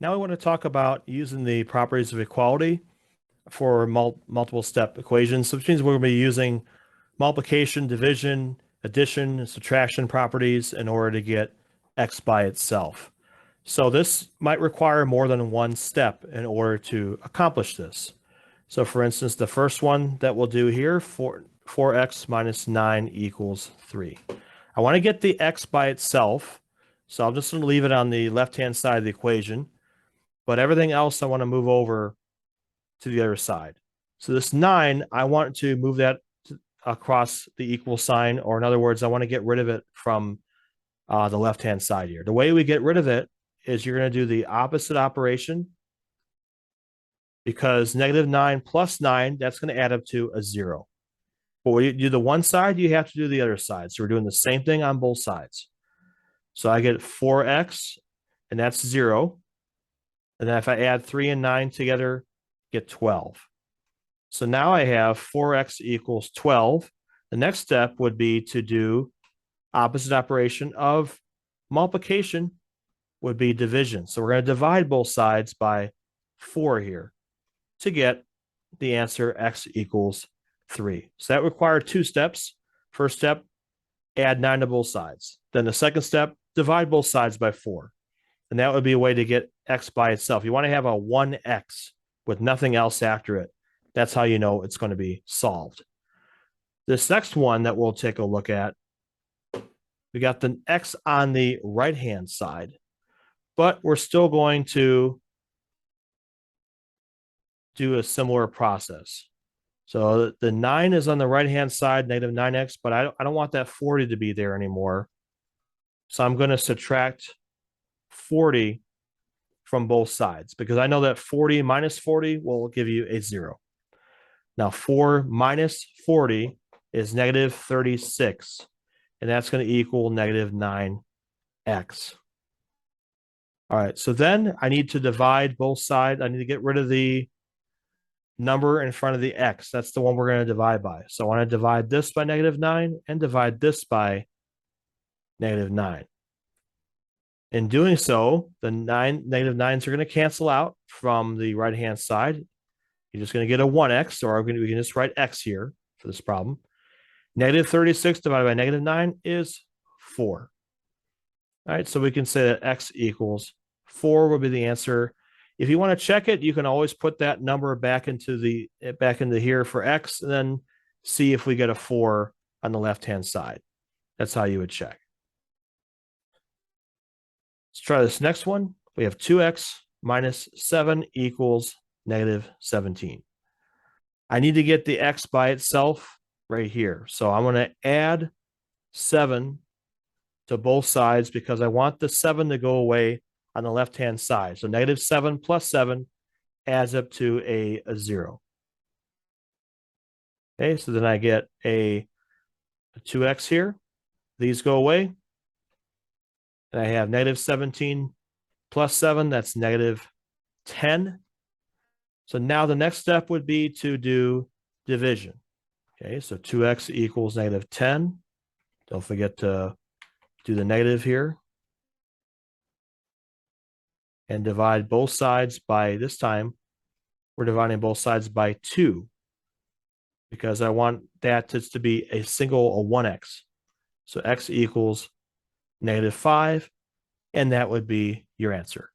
Now I want to talk about using the properties of equality for multiple step equations. So which means we're going to be using multiplication, division, addition, and subtraction properties in order to get x by itself. So this might require more than one step in order to accomplish this. So for instance, the first one that we'll do here, 4x minus 9 equals 3. I want to get the x by itself, so I'm just going to leave it on the left-hand side of the equation. But everything else I want to move over to the other side. So this 9, I want to move that across the equal sign, or in other words, I want to get rid of it from the left-hand side here. The way we get rid of it is you're going to do the opposite operation, because negative 9 plus 9, that's going to add up to a 0. But when you do the one side, you have to do the other side. So we're doing the same thing on both sides. So I get 4x, and that's 0. And then if I add 3 and 9 together, get 12. So now I have 4x equals 12. The next step would be to do opposite operation of multiplication would be division. So we're going to divide both sides by 4 here to get the answer x equals 3. So that required 2 steps. First step, add 9 to both sides. Then the second step, divide both sides by 4. And that would be a way to get x by itself. You want to have a 1x with nothing else after it. That's how you know it's going to be solved. This next one that we'll take a look at, we got the x on the right-hand side, but we're still going to do a similar process. So the 9 is on the right-hand side, negative 9x, but I don't want that 40 to be there anymore. So I'm going to subtract 40 from both sides, because I know that 40 minus 40 will give you a 0. Now 4 minus 40 is negative 36, and that's going to equal negative 9x. All right, so then I need to divide both sides. I need to get rid of the number in front of the x. That's the one we're going to divide by. So I want to divide this by negative 9 and divide this by negative 9. In doing so, the negative 9s are going to cancel out from the right-hand side. You're just going to get a 1x, or we can just write x here for this problem. Negative 36 divided by negative 9 is 4. All right, so we can say that x equals 4 will be the answer. If you want to check it, you can always put that number back into here for x, and then see if we get a 4 on the left-hand side. That's how you would check. Let's try this next one. We have 2x minus 7 equals negative 17. I need to get the x by itself right here. So I'm going to add 7 to both sides, because I want the 7 to go away on the left-hand side. So negative 7 plus 7 adds up to a 0. Okay, so then I get a 2x here. These go away. And I have negative 17 plus 7, that's negative 10. So now the next step would be to do division. Okay, so 2x equals negative 10. Don't forget to do the negative here. And divide both sides by, this time, we're dividing both sides by 2, because I want that to be a 1x. So x equals negative 5, and that would be your answer.